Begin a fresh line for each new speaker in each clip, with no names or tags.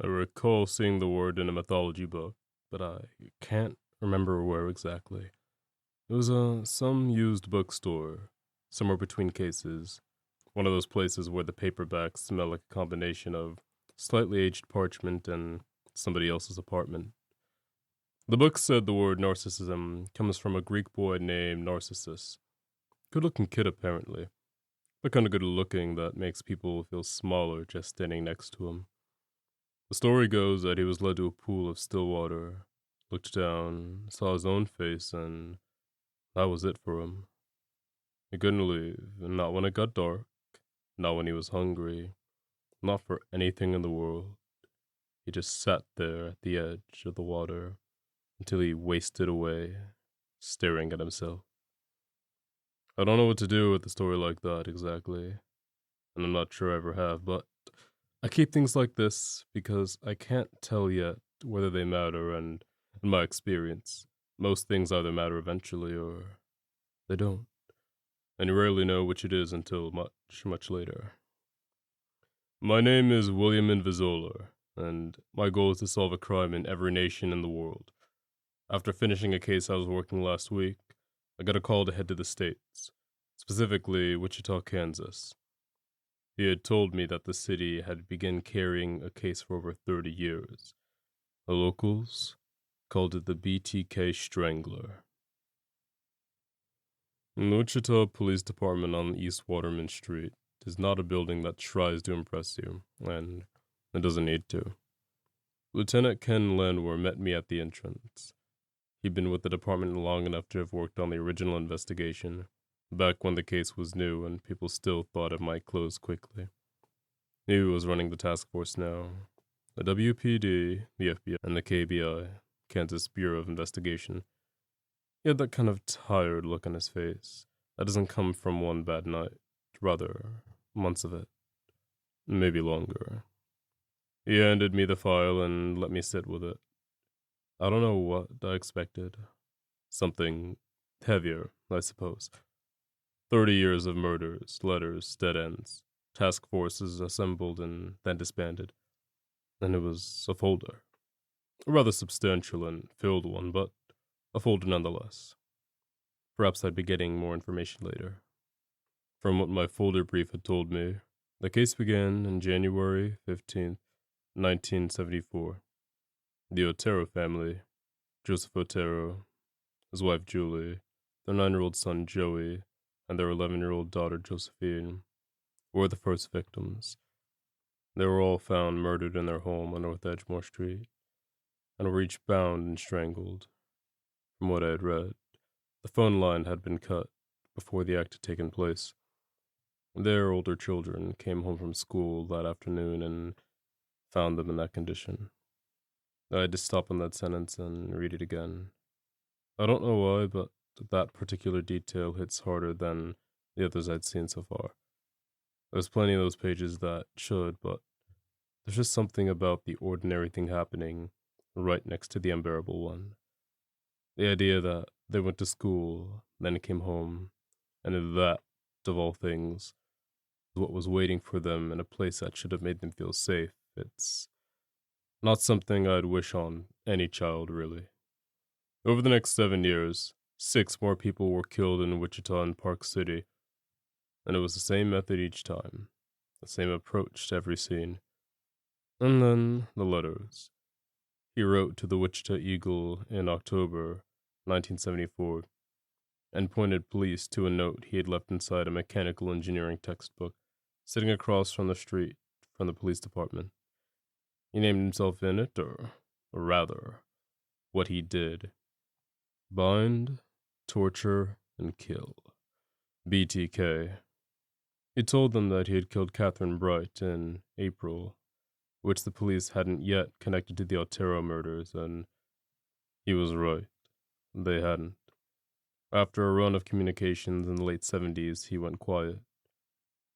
I recall seeing the word in a mythology book, but I can't remember where exactly. It was some used bookstore, somewhere between cases. One of those places where the paperbacks smell like a combination of slightly aged parchment and somebody else's apartment. The book said the word narcissism comes from a Greek boy named Narcissus. Good looking kid, apparently. The kind of good looking that makes people feel smaller just standing next to him. The story goes that he was led to a pool of still water, looked down, saw his own face, and that was it for him. He couldn't leave, not when it got dark, not when he was hungry, not for anything in the world. He just sat there at the edge of the water until he wasted away, staring at himself. I don't know what to do with a story like that exactly, and I'm not sure I ever have, but I keep things like this because I can't tell yet whether they matter, and in my experience, most things either matter eventually or they don't, and you rarely know which it is until much, much later. My name is William Invisola, and my goal is to solve a crime in every nation in the world. After finishing a case I was working last week, I got a call to head to the States, specifically Wichita, Kansas. He had told me that the city had begun carrying a case for over 30 years. The locals called it the BTK Strangler. The Wichita Police Department on East Waterman Street is not a building that tries to impress you, and it doesn't need to. Lieutenant Ken Landwehr met me at the entrance. He'd been with the department long enough to have worked on the original investigation, back when the case was new and people still thought it might close quickly. He was running the task force now. The WPD, the FBI, and the KBI, Kansas Bureau of Investigation. He had that kind of tired look on his face that doesn't come from one bad night, rather, months of it, maybe longer. He handed me the file and let me sit with it. I don't know what I expected. Something heavier, I suppose. 30 years of murders, letters, dead ends, task forces assembled and then disbanded. And it was a folder. A rather substantial and filled one, but a folder nonetheless. Perhaps I'd be getting more information later. From what my folder brief had told me, the case began on January 15th, 1974. The Otero family, Joseph Otero, his wife Julie, their 9-year-old son Joey, and their 11-year-old daughter Josephine, were the first victims. They were all found murdered in their home on North Edgemore Street, and were each bound and strangled. From what I had read, the phone line had been cut before the act had taken place. Their older children came home from school that afternoon and found them in that condition. I had to stop on that sentence and read it again. I don't know why, but that particular detail hits harder than the others I'd seen so far. There's plenty of those pages that should, but there's just something about the ordinary thing happening right next to the unbearable one. The idea that they went to school, then came home, and that, of all things, is what was waiting for them in a place that should have made them feel safe. It's not something I'd wish on any child, really. Over the next 7 years, 6 more people were killed in Wichita and Park City, and it was the same method each time, the same approach to every scene. And then the letters. He wrote to the Wichita Eagle in October 1974 and pointed police to a note he had left inside a mechanical engineering textbook sitting across from the street from the police department. He named himself in it, or rather, what he did. Bind, torture, and kill. BTK. He told them that he had killed Catherine Bright in April, which the police hadn't yet connected to the Otero murders, and he was right. They hadn't. After a run of communications in the late 70s, he went quiet.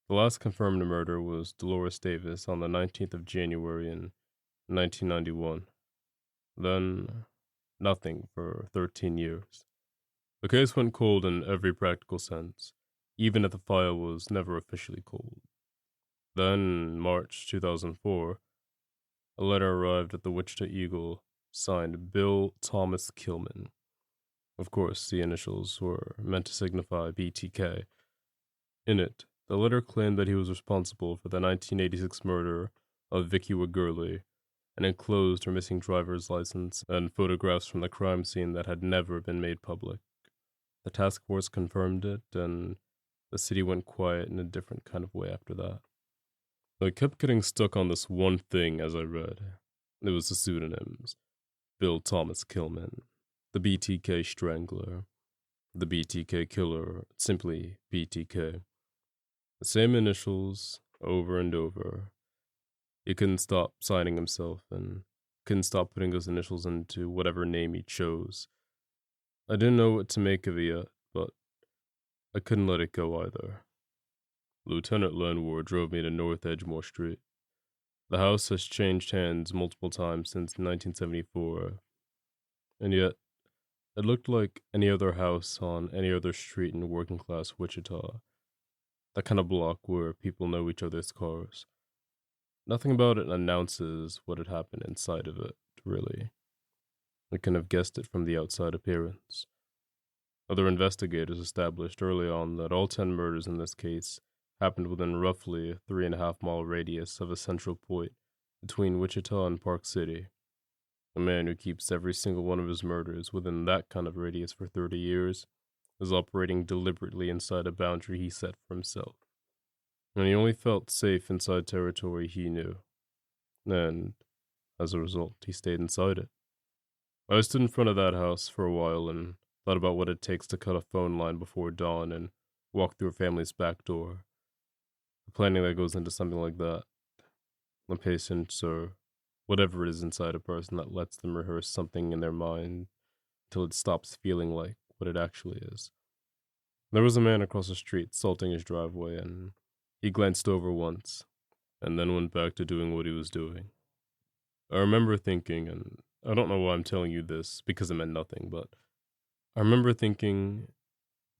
The last confirmed murder was Dolores Davis on the 19th of January in 1991. Then, nothing for 13 years. The case went cold in every practical sense, even if the file was never officially cold. Then, March 2004, a letter arrived at the Wichita Eagle signed Bill Thomas Kilman. Of course, the initials were meant to signify BTK. In it, the letter claimed that he was responsible for the 1986 murder of Vicky Wagurley and enclosed her missing driver's license and photographs from the crime scene that had never been made public. The task force confirmed it, and the city went quiet in a different kind of way after that. I kept getting stuck on this one thing as I read. It was the pseudonyms. Bill Thomas Kilman, the BTK Strangler, the BTK Killer, simply BTK. The same initials, over and over. He couldn't stop signing himself, and couldn't stop putting those initials into whatever name he chose. I didn't know what to make of it yet, but I couldn't let it go either. Lieutenant Lenward drove me to North Edgemore Street. The house has changed hands multiple times since 1974, and yet it looked like any other house on any other street in working-class Wichita. That kind of block where people know each other's cars. Nothing about it announces what had happened inside of it, really. I can have guessed it from the outside appearance. Other investigators established early on that all 10 murders in this case happened within roughly a 3.5-mile radius of a central point between Wichita and Park City. A man who keeps every single one of his murders within that kind of radius for 30 years is operating deliberately inside a boundary he set for himself. And he only felt safe inside territory he knew. And, as a result, he stayed inside it. I stood in front of that house for a while and thought about what it takes to cut a phone line before dawn and walk through a family's back door. The planning that goes into something like that. The patience or whatever it is inside a person that lets them rehearse something in their mind until it stops feeling like what it actually is. There was a man across the street salting his driveway, and he glanced over once, and then went back to doing what he was doing. I remember thinking, and I don't know why I'm telling you this, because it meant nothing, but I remember thinking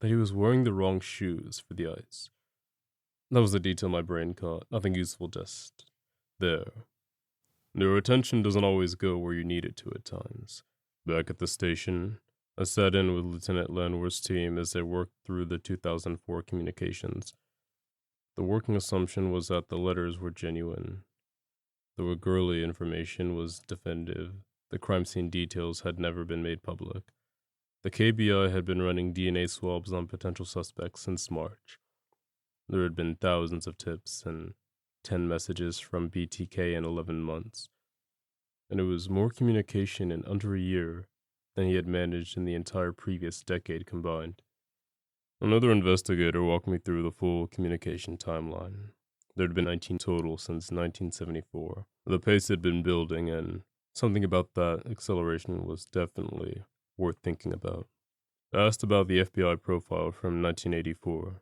that he was wearing the wrong shoes for the ice. That was the detail my brain caught, nothing useful, just there. Your attention doesn't always go where you need it to at times. Back at the station, I sat in with Lieutenant Landwehr's team as they worked through the 2004 communications. The working assumption was that the letters were genuine. The Wagurley information was definitive. The crime scene details had never been made public. The KBI had been running DNA swabs on potential suspects since March. There had been thousands of tips and 10 messages from BTK in 11 months. And it was more communication in under a year than he had managed in the entire previous decade combined. Another investigator walked me through the full communication timeline. There had been 19 total since 1974. The pace had been building, and something about that acceleration was definitely worth thinking about. I asked about the FBI profile from 1984.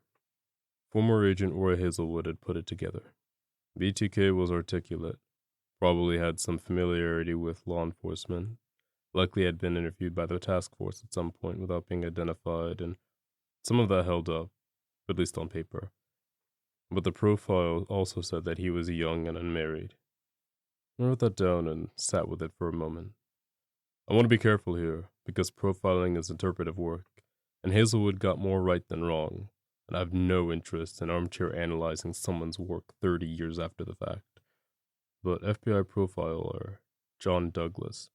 Former Agent Roy Hazelwood had put it together. BTK was articulate, probably had some familiarity with law enforcement, likely had been interviewed by the task force at some point without being identified, and some of that held up, at least on paper. But the profile also said that he was young and unmarried. I wrote that down and sat with it for a moment. I want to be careful here, because profiling is interpretive work, and Hazelwood got more right than wrong, and I have no interest in armchair analyzing someone's work 30 years after the fact. But FBI profiler John Douglas,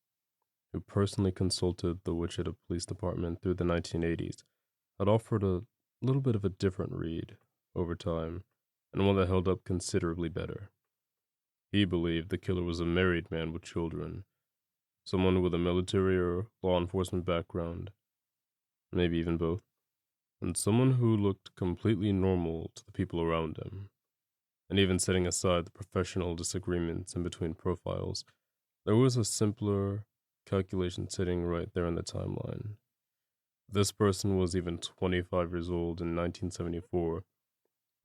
who personally consulted the Wichita Police Department through the 1980s, had offered a little bit of a different read over time, and one that held up considerably better. He believed the killer was a married man with children, someone with a military or law enforcement background, maybe even both, and someone who looked completely normal to the people around him. And even setting aside the professional disagreements in between profiles, there was a simpler calculation sitting right there in the timeline. This person was even 25 years old in 1974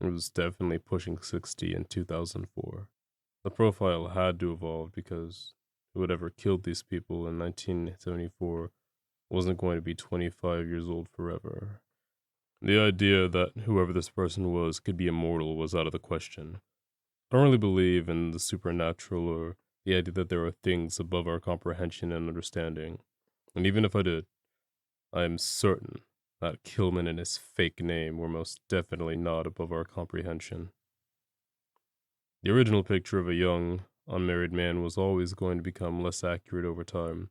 and was definitely pushing 60 in 2004. The profile had to evolve because whoever killed these people in 1974 wasn't going to be 25 years old forever. The idea that whoever this person was could be immortal was out of the question. I don't really believe in the supernatural or The idea that there are things above our comprehension and understanding. And even if I did, I am certain that Kilman and his fake name were most definitely not above our comprehension. The original picture of a young, unmarried man was always going to become less accurate over time,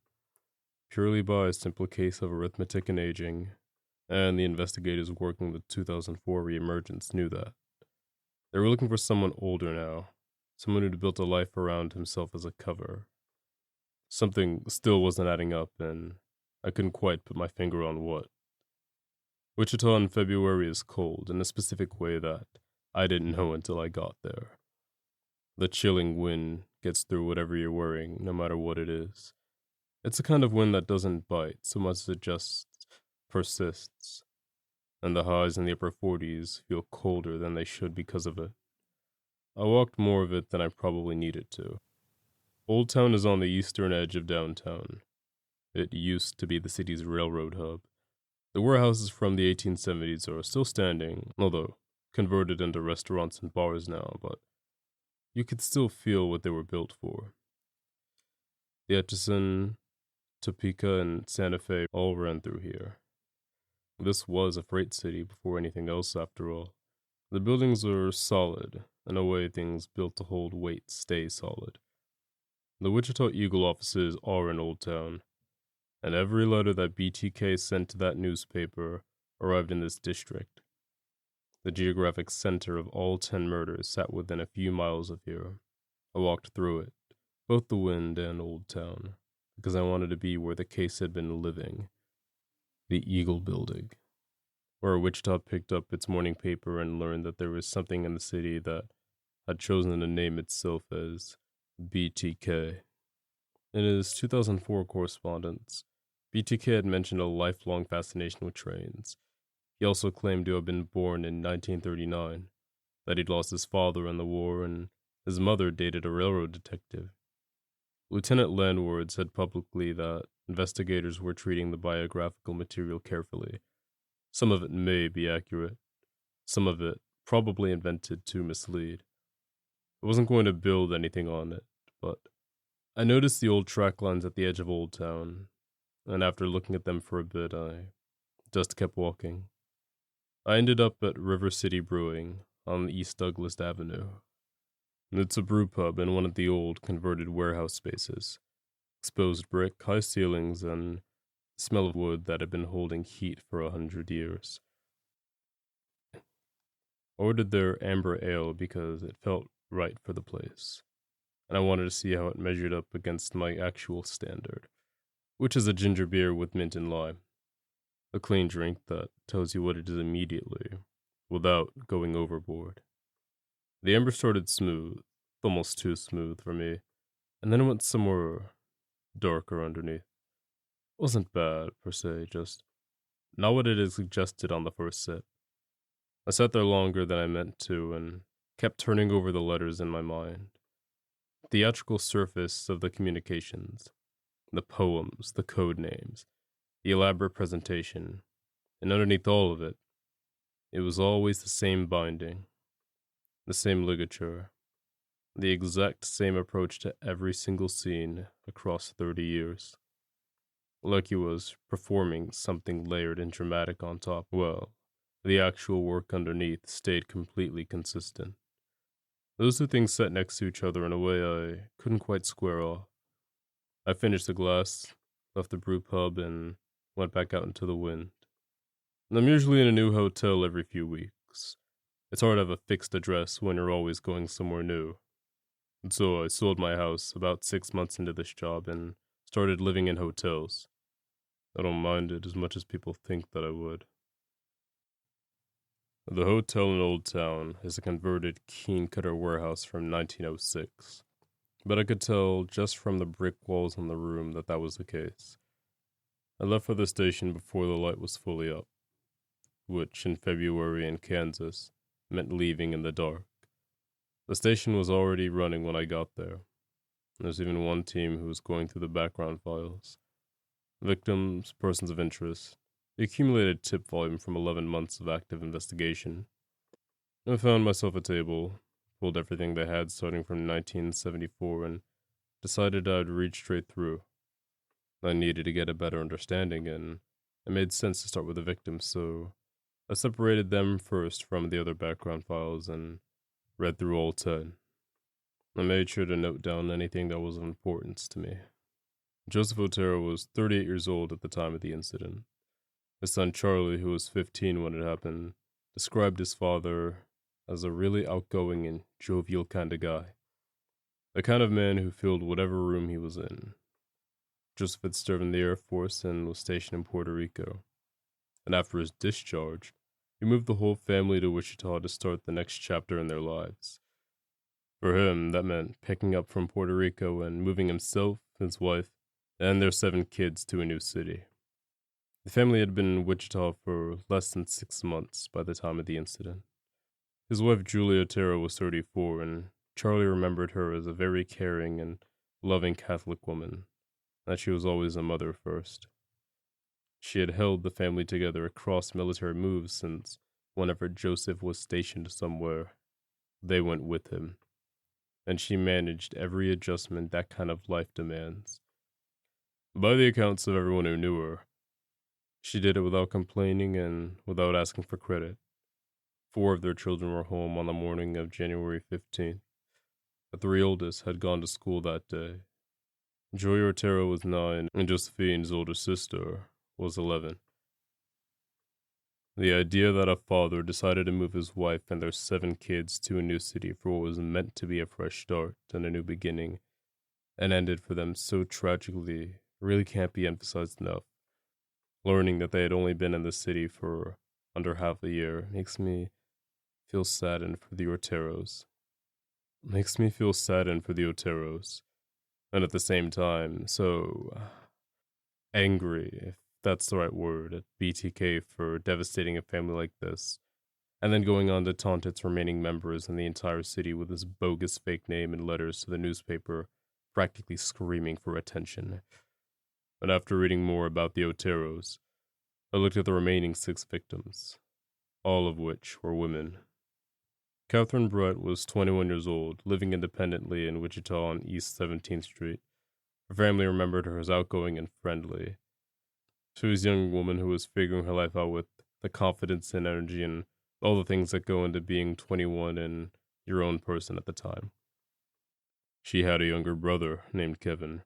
purely by a simple case of arithmetic and aging, and the investigators working the 2004 reemergence knew that. They were looking for someone older now, someone who'd built a life around himself as a cover. Something still wasn't adding up, and I couldn't quite put my finger on what. Wichita in February is cold in a specific way that I didn't know until I got there. The chilling wind gets through whatever you're wearing, no matter what it is. It's a kind of wind that doesn't bite so much as it just persists, and the highs in the upper 40s feel colder than they should because of it. I walked more of it than I probably needed to. Old Town is on the eastern edge of downtown. It used to be the city's railroad hub. The warehouses from the 1870s are still standing, although converted into restaurants and bars now, but you could still feel what they were built for. The Atchison, Topeka, and Santa Fe all ran through here. This was a freight city before anything else, after all. The buildings are solid, in a way things built to hold weight stay solid. The Wichita Eagle offices are in Old Town, and every letter that BTK sent to that newspaper arrived in this district. The geographic center of all 10 murders sat within a few miles of here. I walked through it, both the Wind and Old Town, because I wanted to be where the case had been living. The Eagle Building, where Wichita picked up its morning paper and learned that there was something in the city that had chosen to name itself as BTK. In his 2004 correspondence, BTK had mentioned a lifelong fascination with trains. He also claimed to have been born in 1939, that he'd lost his father in the war, and his mother dated a railroad detective. Lieutenant Landward said publicly that investigators were treating the biographical material carefully. Some of it may be accurate, some of it probably invented to mislead. I wasn't going to build anything on it, but I noticed the old track lines at the edge of Old Town, and after looking at them for a bit, I just kept walking. I ended up at River City Brewing on East Douglas Avenue. It's a brew pub in one of the old converted warehouse spaces. Exposed brick, high ceilings, and the smell of wood that had been holding heat for 100 years. I ordered their amber ale because it felt right for the place, and I wanted to see how it measured up against my actual standard, which is a ginger beer with mint and lime. A clean drink that tells you what it is immediately, without going overboard. The amber started smooth, almost too smooth for me, and then it went somewhere darker underneath. It wasn't bad, per se, just not what it had suggested on the first sip. I sat there longer than I meant to, and kept turning over the letters in my mind. The theatrical surface of the communications, the poems, the code names, the elaborate presentation, and underneath all of it, it was always the same binding, the same ligature, the exact same approach to every single scene across 30 years. Like he was performing something layered and dramatic on top. Well, the actual work underneath stayed completely consistent. Those two things sat next to each other in a way I couldn't quite square off. I finished the glass, left the brew pub, and went back out into the wind. I'm usually in a new hotel every few weeks. It's hard to have a fixed address when you're always going somewhere new. And so I sold my house about 6 months into this job and started living in hotels. I don't mind it as much as people think that I would. The hotel in Old Town is a converted Keen-Cutter warehouse from 1906, but I could tell just from the brick walls in the room that that was the case. I left for the station before the light was fully up, which in February in Kansas meant leaving in the dark. The station was already running when I got there. There's even one team who was going through the background files. Victims, persons of interest, the accumulated tip volume from 11 months of active investigation. I found myself a table, pulled everything they had starting from 1974, and decided I'd read straight through. I needed to get a better understanding, and it made sense to start with the victims, so I separated them first from the other background files and read through all 10. I made sure to note down anything that was of importance to me. Joseph Otero was 38 years old at the time of the incident. His son Charlie, who was 15 when it happened, described his father as a really outgoing and jovial kind of guy. The kind of man who filled whatever room he was in. Joseph had served in the Air Force and was stationed in Puerto Rico. And after his discharge, he moved the whole family to Wichita to start the next chapter in their lives. For him, that meant picking up from Puerto Rico and moving himself, his wife, and their 7 kids to a new city. The family had been in Wichita for less than 6 months by the time of the incident. His wife Julia Otero was 34, and Charlie remembered her as a very caring and loving Catholic woman, that she was always a mother first. She had held the family together across military moves since whenever Joseph was stationed somewhere, they went with him, and she managed every adjustment that kind of life demands. By the accounts of everyone who knew her, she did it without complaining and without asking for credit. 4 of their children were home on the morning of January 15th. The 3 oldest had gone to school that day. Joy Otero was 9, and Josephine's older sister was 11. The idea that a father decided to move his wife and their 7 kids to a new city for what was meant to be a fresh start and a new beginning, and ended for them so tragically, really can't be emphasized enough. Learning that they had only been in the city for under half a year makes me feel saddened for the Oteros. And at the same time, so angry, if that's the right word, at BTK for devastating a family like this, and then going on to taunt its remaining members and the entire city with his bogus fake name and letters to the newspaper, practically screaming for attention. But after reading more about the Oteros, I looked at the remaining 6 victims, all of which were women. Catherine Brett was 21 years old, living independently in Wichita on East 17th Street. Her family remembered her as outgoing and friendly. She was a young woman who was figuring her life out with the confidence and energy and all the things that go into being 21 and your own person at the time. She had a younger brother named Kevin,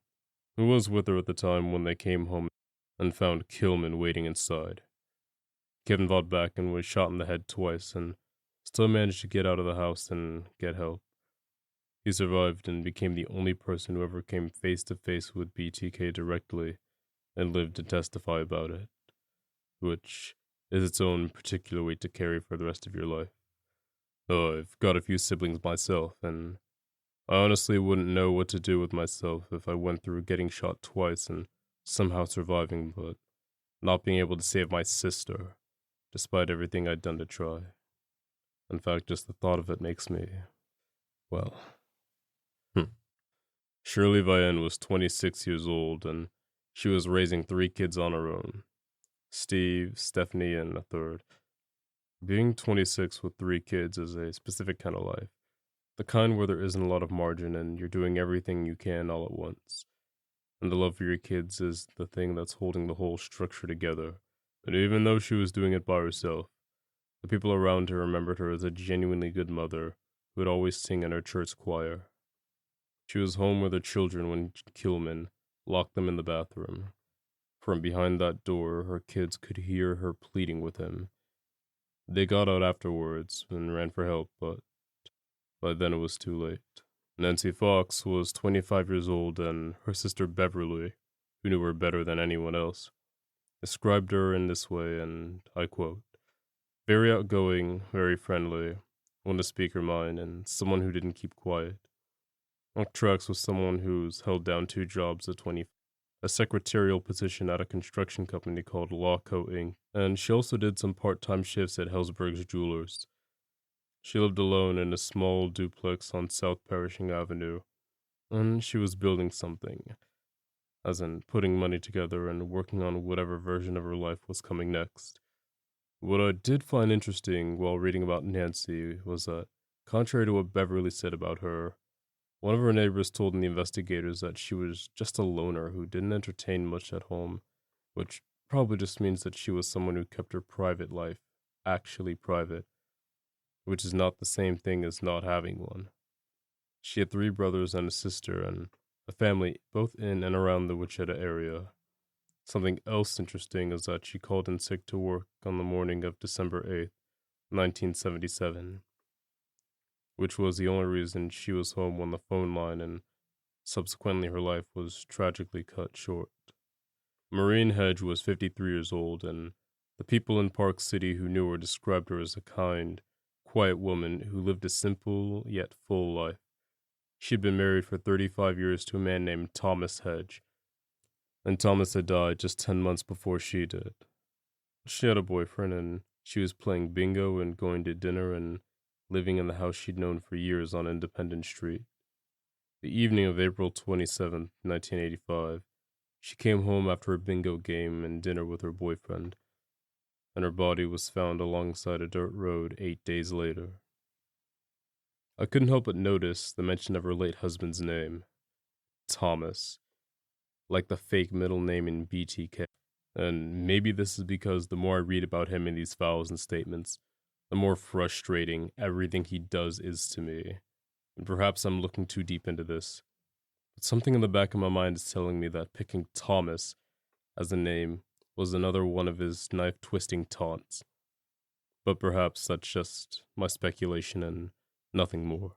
who was with her at the time when they came home and found Killman waiting inside. Kevin fought back and was shot in the head twice and still managed to get out of the house and get help. He survived and became the only person who ever came face to face with BTK directly and lived to testify about it, which is its own particular weight to carry for the rest of your life. I've got a few siblings myself, and I honestly wouldn't know what to do with myself if I went through getting shot twice and somehow surviving, but not being able to save my sister, despite everything I'd done to try. In fact, just the thought of it makes me, well. Shirley Vienne was 26 years old, and she was raising 3 kids on her own. Steve, Stephanie, and a third. Being 26 with 3 kids is a specific kind of life. The kind where there isn't a lot of margin and you're doing everything you can all at once. And the love for your kids is the thing that's holding the whole structure together. And even though she was doing it by herself, the people around her remembered her as a genuinely good mother who would always sing in her church choir. She was home with her children when Killman locked them in the bathroom. From behind that door, her kids could hear her pleading with him. They got out afterwards and ran for help, but by then it was too late. Nancy Fox was 25 years old, and her sister Beverly, who knew her better than anyone else, described her in this way, and I quote, "Very outgoing, very friendly, one to speak her mind, and someone who didn't keep quiet." Trax was someone who's held down 2 jobs at 20, a secretarial position at a construction company called Lawco Inc., and she also did some part-time shifts at Hellsberg's Jewelers. She lived alone in a small duplex on South Perishing Avenue, and she was building something, as in putting money together and working on whatever version of her life was coming next. What I did find interesting while reading about Nancy was that, contrary to what Beverly said about her, One of her neighbors told the investigators that she was just a loner who didn't entertain much at home, which probably just means that she was someone who kept her private life actually private, which is not the same thing as not having one. She had three brothers and a sister and a family both in and around the Wichita area. Something else interesting is that she called in sick to work on the morning of December 8th, 1977, which was the only reason she was home on the phone line, and subsequently her life was tragically cut short. Maureen Hedge was 53 years old, and the people in Park City who knew her described her as a kind, quiet woman who lived a simple yet full life. She had been married for 35 years to a man named Thomas Hedge, and Thomas had died just 10 months before she did. She had a boyfriend, and she was playing bingo and going to dinner and living in the house she'd known for years on Independence Street. The evening of April 27th, 1985, she came home after a bingo game and dinner with her boyfriend, and her body was found alongside a dirt road 8 days later. I couldn't help but notice the mention of her late husband's name, Thomas, like the fake middle name in BTK. And maybe this is because the more I read about him in these files and statements, the more frustrating everything he does is to me. And perhaps I'm looking too deep into this. But something in the back of my mind is telling me that picking Thomas as a name was another one of his knife-twisting taunts. But perhaps that's just my speculation and nothing more.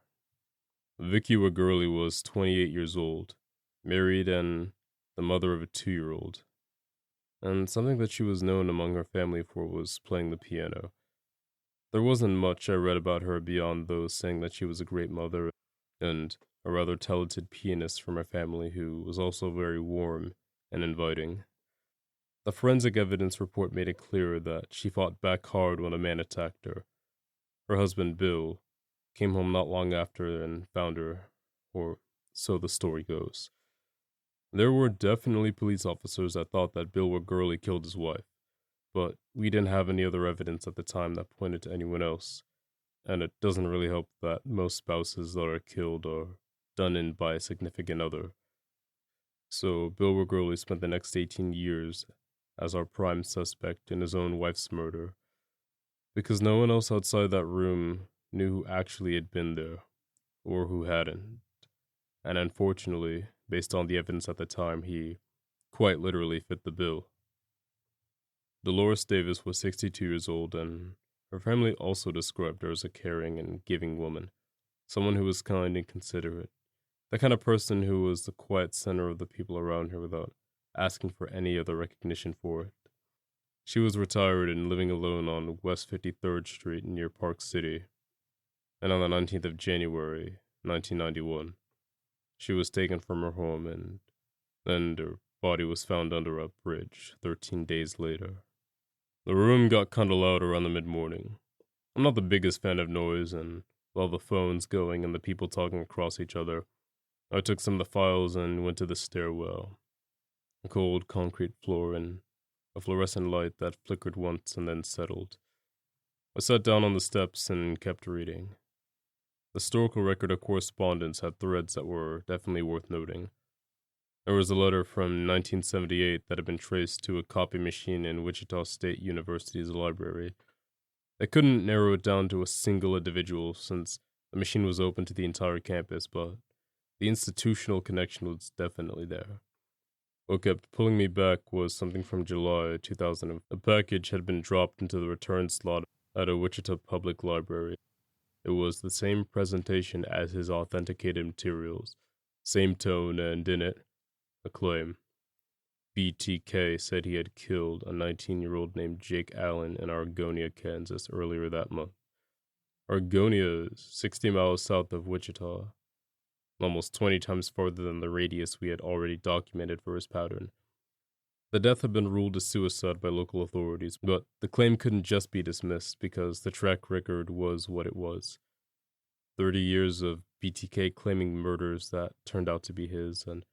Vicky Wagurley was 28 years old, married and the mother of a 2-year-old. And something that she was known among her family for was playing the piano. There wasn't much I read about her beyond those saying that she was a great mother and a rather talented pianist from her family who was also very warm and inviting. The forensic evidence report made it clear that she fought back hard when a man attacked her. Her husband, Bill, came home not long after and found her, or so the story goes. There were definitely police officers that thought that Bill Wagurley killed his wife, but we didn't have any other evidence at the time that pointed to anyone else, and it doesn't really help that most spouses that are killed are done in by a significant other. So Bill Wagurley spent the next 18 years as our prime suspect in his own wife's murder, because no one else outside that room knew who actually had been there, or who hadn't. And unfortunately, based on the evidence at the time, he quite literally fit the bill. Dolores Davis was 62 years old, and her family also described her as a caring and giving woman, someone who was kind and considerate, the kind of person who was the quiet center of the people around her without asking for any other recognition for it. She was retired and living alone on West 53rd Street near Park City, and on the 19th of January, 1991, she was taken from her home and then her body was found under a bridge 13 days later. The room got kinda loud around the mid-morning. I'm not the biggest fan of noise, and while the phone's going and the people talking across each other, I took some of the files and went to the stairwell. A cold concrete floor and a fluorescent light that flickered once and then settled. I sat down on the steps and kept reading. The historical record of correspondence had threads that were definitely worth noting. There was a letter from 1978 that had been traced to a copy machine in Wichita State University's library. They couldn't narrow it down to a single individual since the machine was open to the entire campus, but the institutional connection was definitely there. What kept pulling me back was something from July 2000. A package had been dropped into the return slot at a Wichita public library. It was the same presentation as his authenticated materials, same tone, and in it, a claim. BTK said he had killed a 19-year-old named Jake Allen in Argonia, Kansas earlier that month. Argonia is 60 miles south of Wichita, almost 20 times farther than the radius we had already documented for his pattern. The death had been ruled a suicide by local authorities, but the claim couldn't just be dismissed because the track record was what it was. 30 years of BTK claiming murders that turned out to be his, and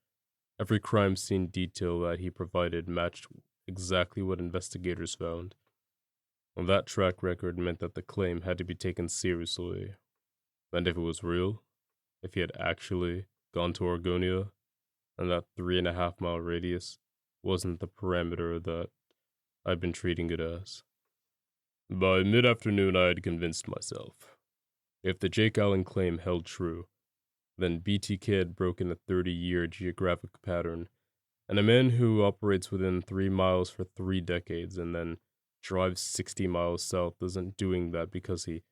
every crime scene detail that he provided matched exactly what investigators found. And that track record meant that the claim had to be taken seriously. And if it was real, if he had actually gone to Argonia, and that 3.5 mile radius wasn't the parameter that I'd been treating it as. By mid afternoon, I had convinced myself. If the Jake Allen claim held true, then BTK had broken a 30-year geographic pattern, and a man who operates within 3 miles for 3 decades and then drives 60 miles south isn't doing that because he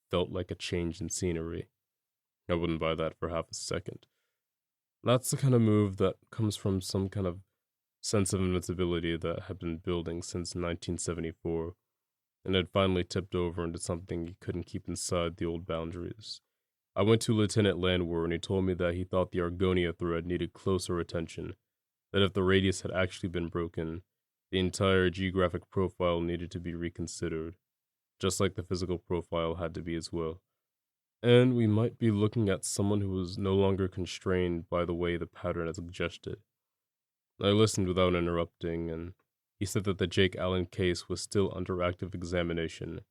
felt like a change in scenery. I wouldn't buy that for half a second. That's the kind of move that comes from some kind of sense of invincibility that had been building since 1974, and had finally tipped over into something he couldn't keep inside the old boundaries. I went to Lieutenant Landwehr and he told me that he thought the Argonia thread needed closer attention, that if the radius had actually been broken, the entire geographic profile needed to be reconsidered, just like the physical profile had to be as well. And we might be looking at someone who was no longer constrained by the way the pattern had suggested. I listened without interrupting, and he said that the Jake Allen case was still under active examination.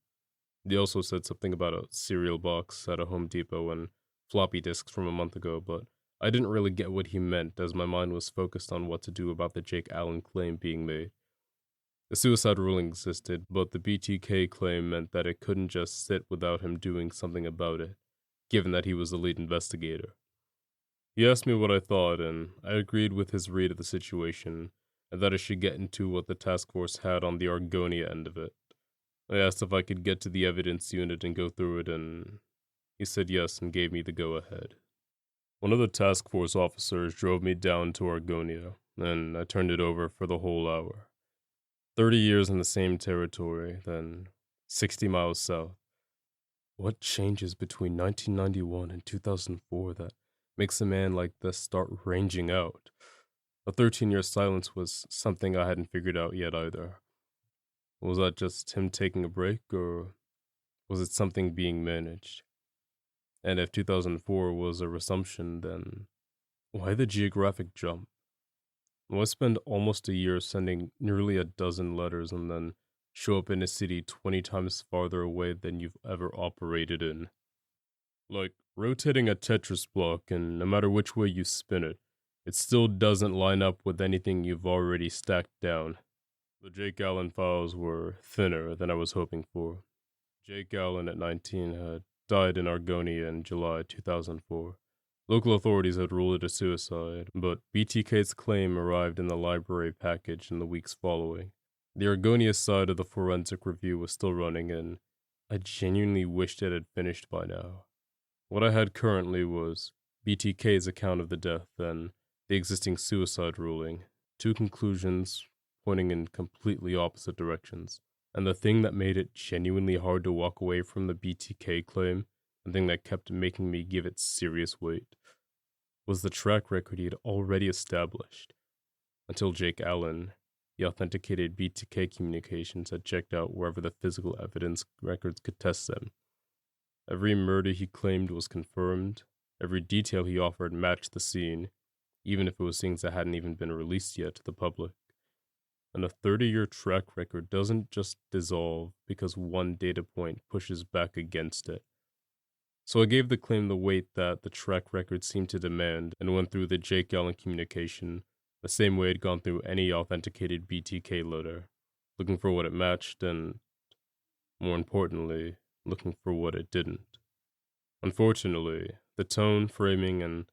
He also said something about a cereal box at a Home Depot and floppy disks from a month ago, but I didn't really get what he meant as my mind was focused on what to do about the Jake Allen claim being made. The suicide ruling existed, but the BTK claim meant that it couldn't just sit without him doing something about it, given that he was the lead investigator. He asked me what I thought, and I agreed with his read of the situation, and that I should get into what the task force had on the Argonia end of it. I asked if I could get to the evidence unit and go through it, and he said yes and gave me the go-ahead. One of the task force officers drove me down to Argonia, and I turned it over for the whole hour. 30 years in the same territory, then 60 miles south. What changes between 1991 and 2004 that makes a man like this start ranging out? A 13-year silence was something I hadn't figured out yet either. Was that just him taking a break, or was it something being managed? And if 2004 was a resumption, then why the geographic jump? Why spend almost a year sending nearly a dozen letters and then show up in a city 20 times farther away than you've ever operated in? Like rotating a Tetris block, and no matter which way you spin it, it still doesn't line up with anything you've already stacked down. The Jake Allen files were thinner than I was hoping for. Jake Allen, at 19, had died in Argonia in July 2004. Local authorities had ruled it a suicide, but BTK's claim arrived in the library package in the weeks following. The Argonia side of the forensic review was still running, and I genuinely wished it had finished by now. What I had currently was BTK's account of the death and the existing suicide ruling, two conclusions pointing in completely opposite directions. And the thing that made it genuinely hard to walk away from the BTK claim, the thing that kept making me give it serious weight, was the track record he had already established. Until Jake Allen, the authenticated BTK communications had checked out wherever the physical evidence records could test them. Every murder he claimed was confirmed, every detail he offered matched the scene, even if it was things that hadn't even been released yet to the public. And a 30-year track record doesn't just dissolve because one data point pushes back against it. So I gave the claim the weight that the track record seemed to demand and went through the Jake Allen communication the same way I'd gone through any authenticated BTK letter, looking for what it matched and, more importantly, looking for what it didn't. Unfortunately, the tone, framing, and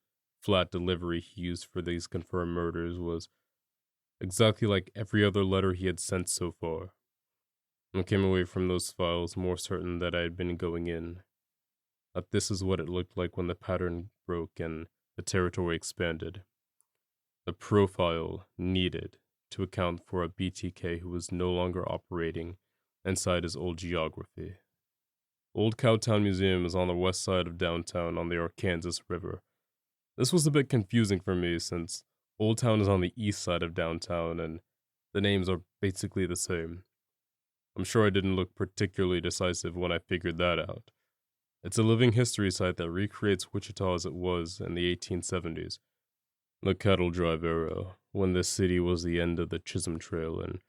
flat delivery he used for these confirmed murders was exactly like every other letter he had sent so far. I came away from those files more certain that I had been going in, that this is what it looked like when the pattern broke and the territory expanded. The profile needed to account for a BTK who was no longer operating inside his old geography. Old Cowtown Museum is on the west side of downtown on the Arkansas River. This was a bit confusing for me since Old Town is on the east side of downtown and the names are basically the same. I'm sure I didn't look particularly decisive when I figured that out. It's a living history site that recreates Wichita as it was in the 1870s, the cattle drive era, when this city was the end of the Chisholm Trail and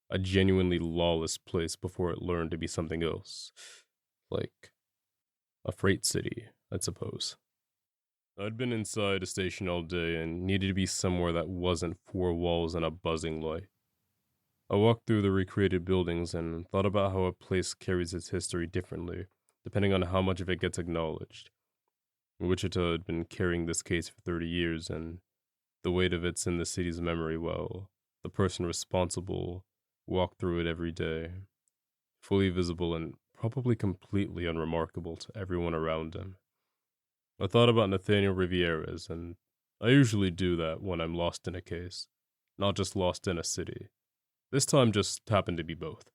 a genuinely lawless place before it learned to be something else. Like a freight city, I suppose. I'd been inside a station all day and needed to be somewhere that wasn't four walls and a buzzing light. I walked through the recreated buildings and thought about how a place carries its history differently, depending on how much of it gets acknowledged. Wichita had been carrying this case for 30 years, and the weight of it's in the city's memory while the person responsible walked through it every day, fully visible and probably completely unremarkable to everyone around him. I thought about Nathaniel Rivieras, and I usually do that when I'm lost in a case, not just lost in a city. This time just happened to be both.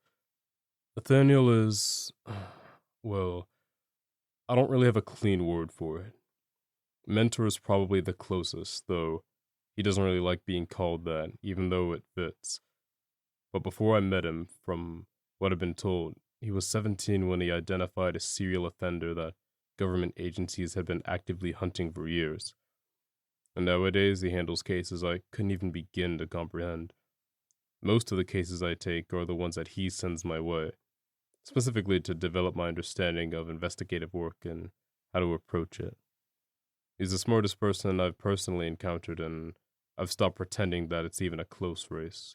Nathaniel is, well, I don't really have a clean word for it. Mentor is probably the closest, though he doesn't really like being called that, even though it fits. But before I met him, from what I've been told, he was 17 when he identified a serial offender that government agencies had been actively hunting for years. And nowadays he handles cases I couldn't even begin to comprehend. Most of the cases I take are the ones that he sends my way, specifically to develop my understanding of investigative work and how to approach it. He's the smartest person I've personally encountered, and I've stopped pretending that it's even a close race.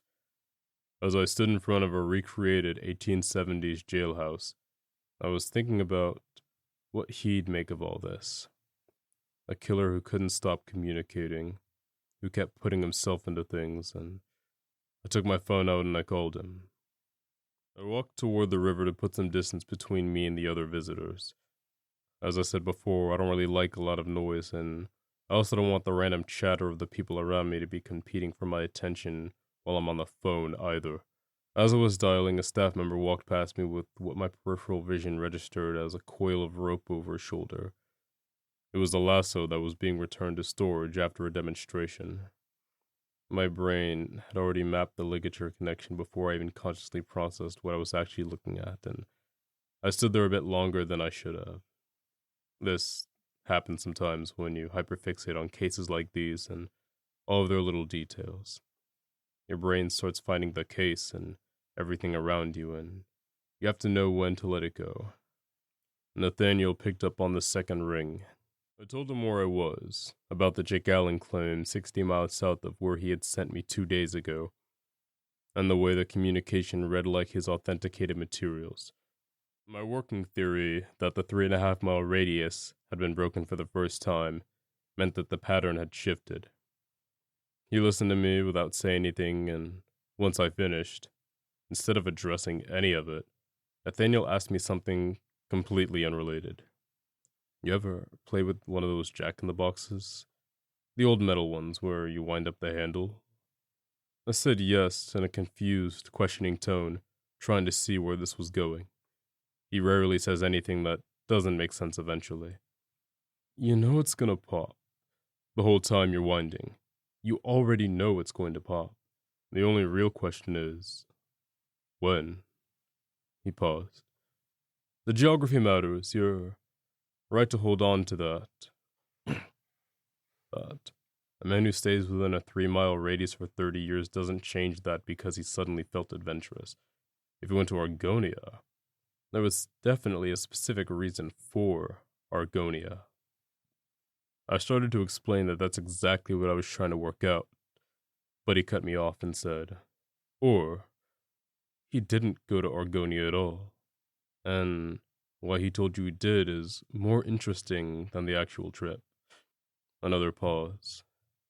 As I stood in front of a recreated 1870s jailhouse, I was thinking about what he'd make of all this. A killer who couldn't stop communicating, who kept putting himself into things, and I took my phone out and I called him. I walked toward the river to put some distance between me and the other visitors. As I said before, I don't really like a lot of noise, and I also don't want the random chatter of the people around me to be competing for my attention while I'm on the phone either. As I was dialing, a staff member walked past me with what my peripheral vision registered as a coil of rope over his shoulder. It was the lasso that was being returned to storage after a demonstration. My brain had already mapped the ligature connection before I even consciously processed what I was actually looking at, and I stood there a bit longer than I should have. This happens sometimes when you hyperfixate on cases like these and all of their little details. Your brain starts finding the case and everything around you, and you have to know when to let it go. Nathaniel picked up on the second ring. I told him where I was, about the Jake Allen claim 60 miles south of where he had sent me 2 days ago, and the way the communication read like his authenticated materials. My working theory that the 3.5 mile radius had been broken for the first time meant that the pattern had shifted. He listened to me without saying anything, and once I finished, instead of addressing any of it, Nathaniel asked me something completely unrelated. You ever play with one of those jack-in-the-boxes? The old metal ones where you wind up the handle? I said yes in a confused, questioning tone, trying to see where this was going. He rarely says anything that doesn't make sense eventually. You know it's gonna pop. The whole time you're winding. You already know it's going to pop. The only real question is, when? He paused. The geography matters. You're right to hold on to that. But a man who stays within a 3 mile radius for 30 years doesn't change that because he suddenly felt adventurous. If he went to Argonia, there was definitely a specific reason for Argonia. I started to explain that that's exactly what I was trying to work out, but he cut me off and said, or he didn't go to Argonia at all, and why he told you he did is more interesting than the actual trip. Another pause.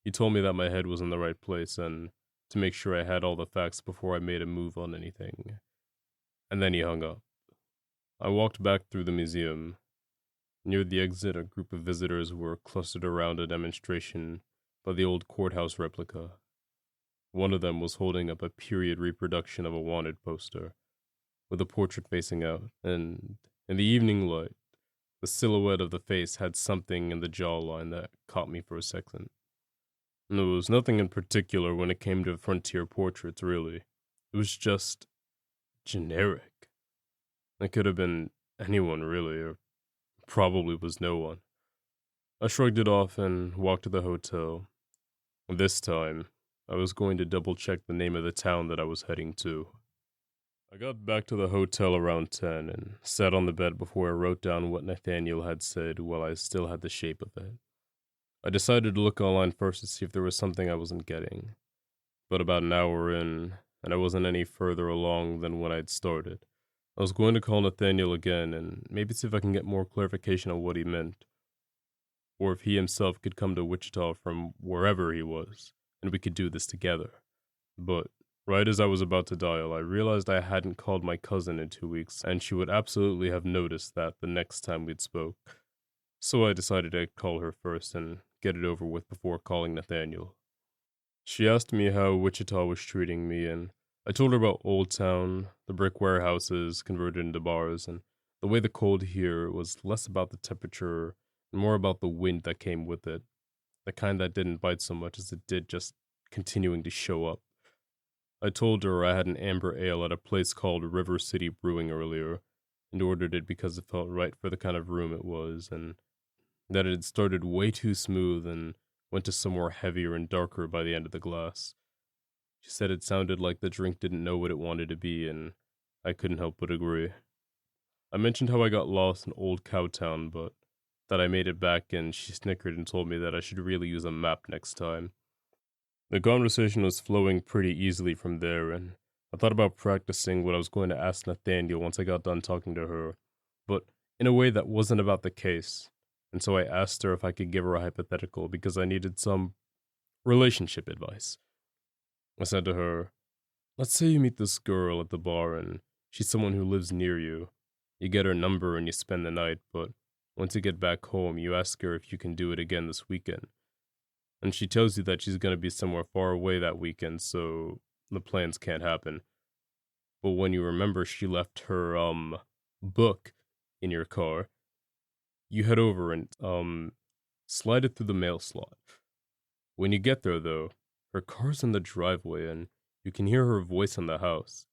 He told me that my head was in the right place and to make sure I had all the facts before I made a move on anything. And then he hung up. I walked back through the museum. Near the exit, a group of visitors were clustered around a demonstration by the old courthouse replica. One of them was holding up a period reproduction of a wanted poster, with a portrait facing out, and in the evening light, the silhouette of the face had something in the jawline that caught me for a second. And there was nothing in particular when it came to frontier portraits, really. It was just generic. It could have been anyone, really, or probably was no one. I shrugged it off and walked to the hotel. This time, I was going to double check the name of the town that I was heading to. I got back to the hotel around 10 and sat on the bed before I wrote down what Nathaniel had said while I still had the shape of it. I decided to look online first to see if there was something I wasn't getting, but about an hour in, and I wasn't any further along than when I'd started. I was going to call Nathaniel again and maybe see if I can get more clarification on what he meant, or if he himself could come to Wichita from wherever he was, and we could do this together. But right as I was about to dial, I realized I hadn't called my cousin in 2 weeks, and she would absolutely have noticed that the next time we'd spoke. So I decided I'd call her first and get it over with before calling Nathaniel. She asked me how Wichita was treating me, and I told her about Old Town, the brick warehouses converted into bars, and the way the cold here was less about the temperature and more about the wind that came with it, the kind that didn't bite so much as it did just continuing to show up. I told her I had an amber ale at a place called River City Brewing earlier, and ordered it because it felt right for the kind of room it was, and that it had started way too smooth and went to somewhere heavier and darker by the end of the glass. She said it sounded like the drink didn't know what it wanted to be, and I couldn't help but agree. I mentioned how I got lost in Old Cowtown, but that I made it back, and she snickered and told me that I should really use a map next time. The conversation was flowing pretty easily from there, and I thought about practicing what I was going to ask Nathaniel once I got done talking to her, but in a way that wasn't about the case. And so I asked her if I could give her a hypothetical because I needed some relationship advice. I said to her, let's say you meet this girl at the bar and she's someone who lives near you. You get her number and you spend the night, but once you get back home, you ask her if you can do it again this weekend. And she tells you that she's going to be somewhere far away that weekend, so the plans can't happen. But when you remember she left her, book in your car, you head over and, slide it through the mail slot. When you get there, though, her car's in the driveway and you can hear her voice in the house.